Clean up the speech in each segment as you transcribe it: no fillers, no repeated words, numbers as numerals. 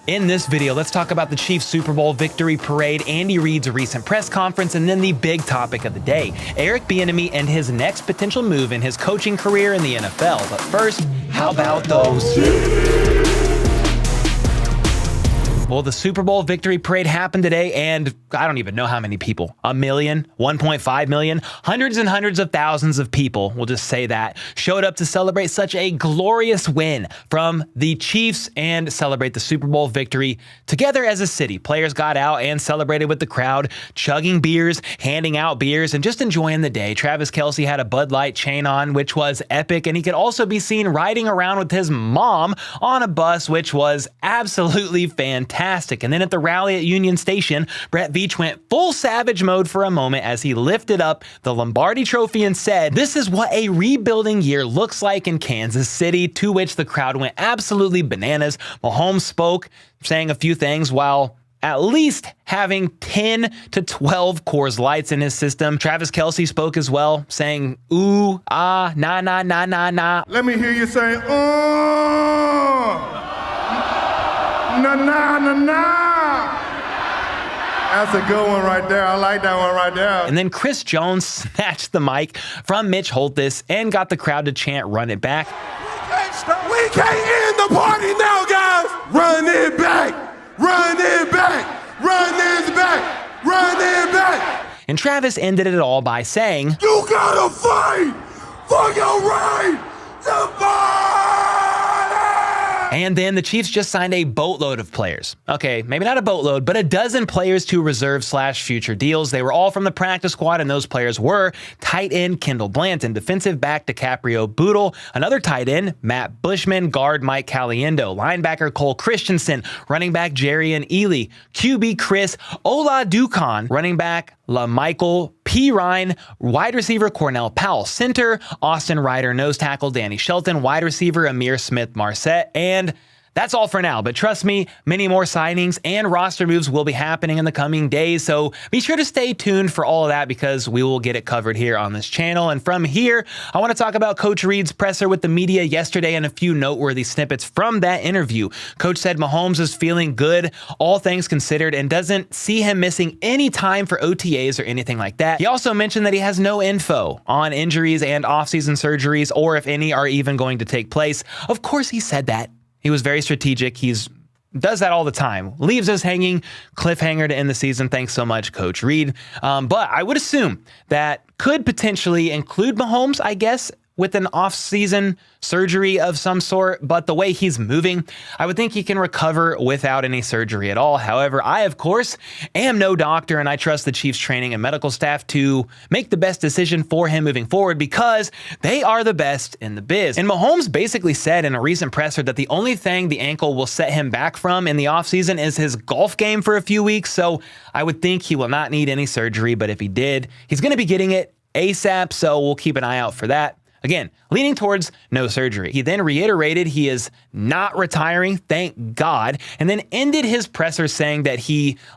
In this video, let's talk about the Chiefs Super Bowl victory parade, Andy Reid's recent press conference, and then the big topic of the day, Eric Bieniemy and his next potential move in his coaching career in the NFL. But first, how about those? Well, the Super Bowl victory parade happened today, and I don't even know how many people. 1 million, 1.5 million, hundreds and hundreds of thousands of people, we'll just say that, showed up to celebrate such a glorious win from the Chiefs and celebrate the Super Bowl victory together as a city. Players got out and celebrated with the crowd, chugging beers, handing out beers, and just enjoying the day. Travis Kelce had a Bud Light chain on, which was epic, and he could also be seen riding around with his mom on a bus, which was absolutely fantastic. And then at the rally at Union Station, Brett Veach went full savage mode for a moment as he lifted up the Lombardi Trophy and said, "This is what a rebuilding year looks like in Kansas City," to which the crowd went absolutely bananas. Mahomes spoke, saying a few things while at least having 10 to 12 Coors Lights in his system. Travis Kelce spoke as well, saying, "Ooh, ah, nah, nah, nah, nah, nah." Let me hear you say, na na na na. That's a good one right there. I like that one right there. And then Chris Jones snatched the mic from Mitch Holthus and got the crowd to chant, "Run it back." We can't end the party now, guys. Run it back. Run it back. Run this back. Run it back. And Travis ended it all by saying, "You gotta fight for your right to fight." And then the Chiefs just signed a boatload of players. Okay, maybe not a boatload, but a dozen players to reserve/future deals. They were all from the practice squad, and those players were tight end Kendall Blanton, defensive back DiCaprio Bootle, another tight end Matt Bushman, guard Mike Caliendo, linebacker Cole Christensen, running back Jerry and Ely, QB Chris Oladukan, running back LaMichael Pirine, wide receiver Cornell Powell, center Austin Ryder, nose tackle Danny Shelton, wide receiver Amir Smith-Marset, and that's all for now, but trust me, many more signings and roster moves will be happening in the coming days, so be sure to stay tuned for all of that because we will get it covered here on this channel. And from here, I want to talk about Coach Reid's presser with the media yesterday and a few noteworthy snippets from that interview. Coach said Mahomes is feeling good, all things considered, and doesn't see him missing any time for OTAs or anything like that. He also mentioned that he has no info on injuries and offseason surgeries or if any are even going to take place. Of course he said that. He was very strategic. Does that all the time. Leaves us hanging, cliffhanger to end the season. Thanks so much, Coach Reid. But I would assume that could potentially include Mahomes, I guess, with an off-season surgery of some sort, but the way he's moving, I would think he can recover without any surgery at all. However, I, of course, am no doctor, and I trust the Chiefs training and medical staff to make the best decision for him moving forward because they are the best in the biz. And Mahomes basically said in a recent presser that the only thing the ankle will set him back from in the offseason is his golf game for a few weeks, so I would think he will not need any surgery, but if he did, he's going to be getting it ASAP, so we'll keep an eye out for that. Again, leaning towards no surgery. He then reiterated he is not retiring, thank God, and then ended his presser saying that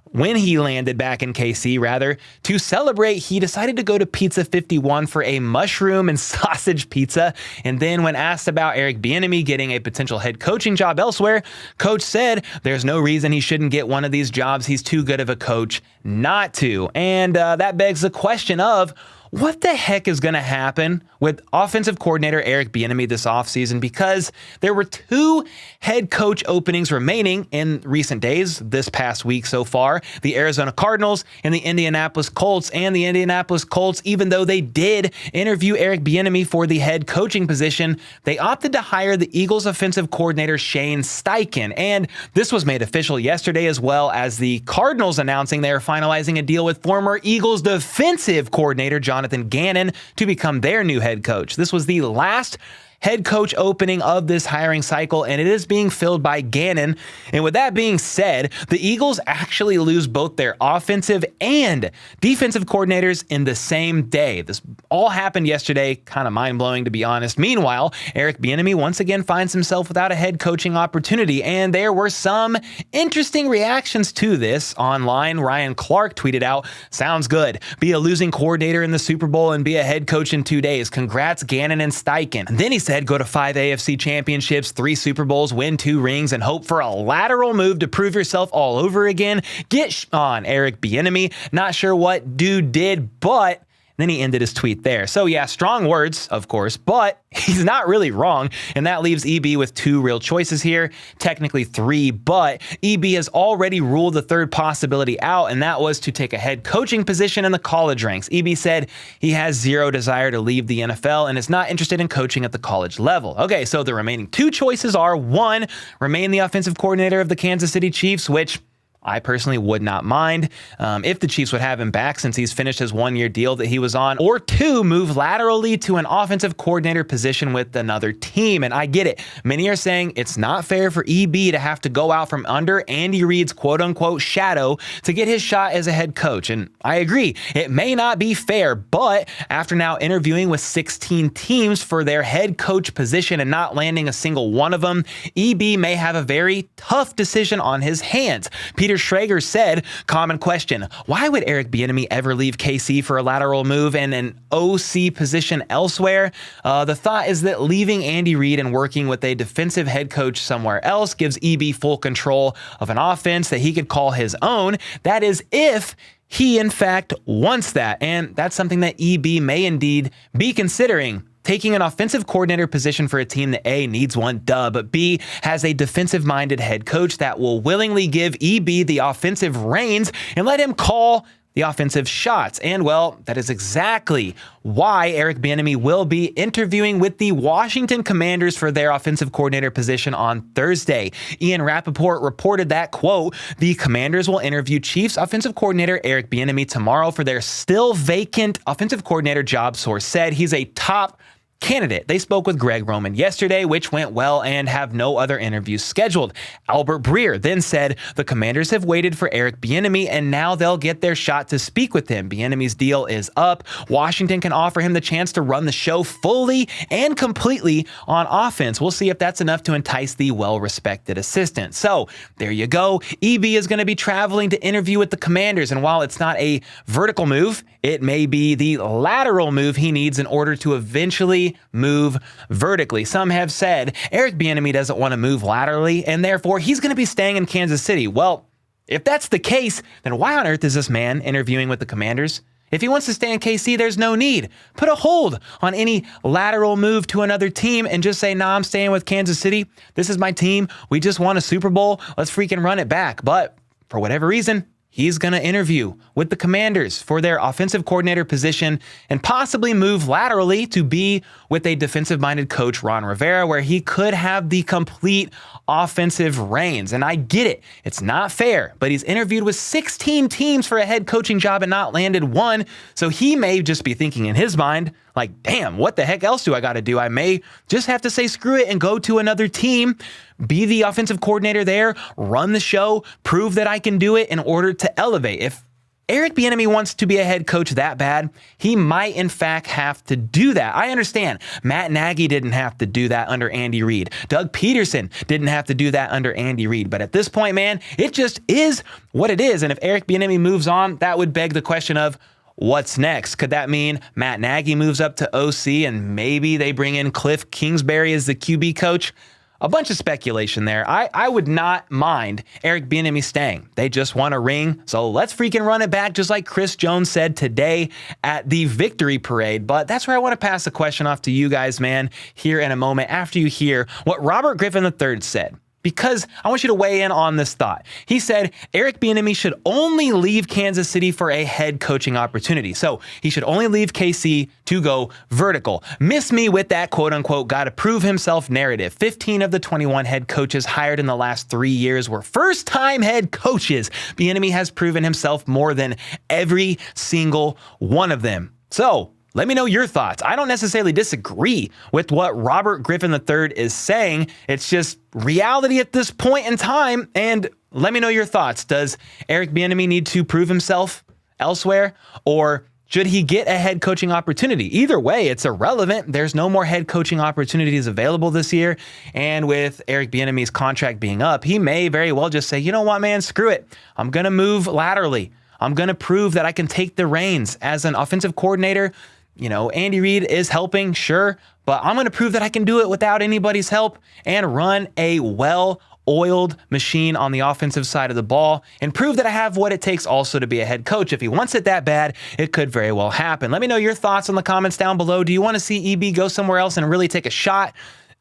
when he landed back in KC, to celebrate, he decided to go to Pizza 51 for a mushroom and sausage pizza. And then when asked about Eric Bieniemy getting a potential head coaching job elsewhere, Coach said there's no reason he shouldn't get one of these jobs. He's too good of a coach not to. And that begs the question of, what the heck is going to happen with offensive coordinator Eric Bieniemy this offseason? Because there were 2 head coach openings remaining in recent days, this past week so far, the Arizona Cardinals and the Indianapolis Colts. And the Indianapolis Colts, even though they did interview Eric Bieniemy for the head coaching position, they opted to hire the Eagles offensive coordinator Shane Steichen. And this was made official yesterday, as well as the Cardinals announcing they are finalizing a deal with former Eagles defensive coordinator Jonathan Gannon to become their new head coach. This was the last head coach opening of this hiring cycle, and it is being filled by Gannon. And with that being said, the Eagles actually lose both their offensive and defensive coordinators in the same day. This all happened yesterday, kind of mind-blowing to be honest. Meanwhile, Eric Bieniemy once again finds himself without a head coaching opportunity, and there were some interesting reactions to this online. Ryan Clark tweeted out, "Sounds good. Be a losing coordinator in the Super Bowl and be a head coach in 2 days. Congrats, Gannon and Steichen." And then he said, instead go to 5 AFC championships, 3 Super Bowls, win 2 rings, and hope for a lateral move to prove yourself all over again? Get on Eric Bieniemy. Not sure what dude did, but then he ended his tweet there. So yeah, strong words, of course, but he's not really wrong. And that leaves EB with 2 real choices here, technically 3, but EB has already ruled the third possibility out, and that was to take a head coaching position in the college ranks. EB said he has 0 desire to leave the NFL and is not interested in coaching at the college level. Okay, so the remaining 2 choices are 1, remain the offensive coordinator of the Kansas City Chiefs, which I personally would not mind if the Chiefs would have him back since he's finished his 1-year deal that he was on. Or 2, move laterally to an offensive coordinator position with another team. And I get it. Many are saying it's not fair for EB to have to go out from under Andy Reid's quote-unquote shadow to get his shot as a head coach. And I agree. It may not be fair, but after now interviewing with 16 teams for their head coach position and not landing a single one of them, EB may have a very tough decision on his hands. Peter Schrager said, common question, why would Eric Bieniemy ever leave KC for a lateral move and an OC position elsewhere? The thought is that leaving Andy Reid and working with a defensive head coach somewhere else gives EB full control of an offense that he could call his own. That is if he in fact wants that. And that's something that EB may indeed be considering. Taking an offensive coordinator position for a team that A, needs one, but B, has a defensive-minded head coach that will willingly give EB the offensive reins and let him call the offensive shots. And well, that is exactly why Eric Bieniemy will be interviewing with the Washington Commanders for their offensive coordinator position on Thursday. Ian Rappaport reported that, quote, the Commanders will interview Chiefs offensive coordinator Eric Bieniemy tomorrow for their still vacant offensive coordinator job. Source said he's a top candidate. They spoke with Greg Roman yesterday, which went well, and have no other interviews scheduled. Albert Breer then said the Commanders have waited for Eric Bieniemy and now they'll get their shot to speak with him. Bieniemy's deal is up. Washington can offer him the chance to run the show fully and completely on offense. We'll see if that's enough to entice the well-respected assistant. So there you go. EB is going to be traveling to interview with the Commanders, and while it's not a vertical move, it may be the lateral move he needs in order to eventually move vertically. Some have said Eric Bieniemy doesn't want to move laterally, and therefore he's going to be staying in Kansas City. Well, if that's the case, then why on earth is this man interviewing with the Commanders? If he wants to stay in KC, there's no need. Put a hold on any lateral move to another team and just say, nah, I'm staying with Kansas City. This is my team. We just won a Super Bowl. Let's freaking run it back. But for whatever reason, he's going to interview with the Commanders for their offensive coordinator position and possibly move laterally to be with a defensive-minded coach, Ron Rivera, where he could have the complete offensive reins. And I get it. It's not fair, but he's interviewed with 16 teams for a head coaching job and not landed one. So he may just be thinking in his mind, like, damn, what the heck else do I got to do? I may just have to say screw it and go to another team, be the offensive coordinator there, run the show, prove that I can do it in order to elevate. If Eric Bieniemy wants to be a head coach that bad, he might in fact have to do that. I understand. Matt Nagy didn't have to do that under Andy Reid. Doug Peterson didn't have to do that under Andy Reid. But at this point, man, it just is what it is. And if Eric Bieniemy moves on, that would beg the question of, what's next? Could that mean Matt Nagy moves up to OC and maybe they bring in Cliff Kingsbury as the QB coach? A bunch of speculation there. I would not mind Eric Bieniemy staying. They just won a ring, so let's freaking run it back, just like Chris Jones said today at the victory parade. But that's where I want to pass the question off to you guys, man, here in a moment after you hear what Robert Griffin III said. Because I want you to weigh in on this thought. He said Eric Bieniemy should only leave Kansas City for a head coaching opportunity. So he should only leave KC to go vertical. Miss me with that quote-unquote got to prove himself narrative. 15 of the 21 head coaches hired in the last 3 years were first-time head coaches. Bieniemy has proven himself more than every single one of them. So let me know your thoughts. I don't necessarily disagree with what Robert Griffin III is saying. It's just reality at this point in time. And let me know your thoughts. Does Eric Bieniemy need to prove himself elsewhere, or should he get a head coaching opportunity? Either way, it's irrelevant. There's no more head coaching opportunities available this year. And with Eric Bieniemy's contract being up, he may very well just say, you know what, man, screw it. I'm going to move laterally. I'm going to prove that I can take the reins as an offensive coordinator Andy Reid is helping, sure, but I'm going to prove that I can do it without anybody's help and run a well-oiled machine on the offensive side of the ball and prove that I have what it takes also to be a head coach. If he wants it that bad, it could very well happen. Let me know your thoughts in the comments down below. Do you want to see EB go somewhere else and really take a shot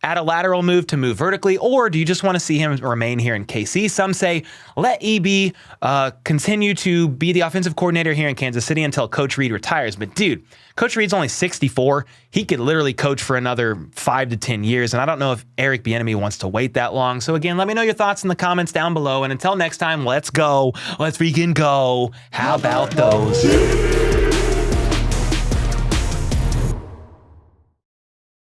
at a lateral move to move vertically, or do you just want to see him remain here in KC? Some say let EB continue to be the offensive coordinator here in Kansas City until Coach Reid retires. But dude, Coach Reid's only 64. He could literally coach for another 5 to 10 years, and I don't know if Eric Bieniemy wants to wait that long. So again, let me know your thoughts in the comments down below, and until next time, let's go. Let's freaking go. How about those?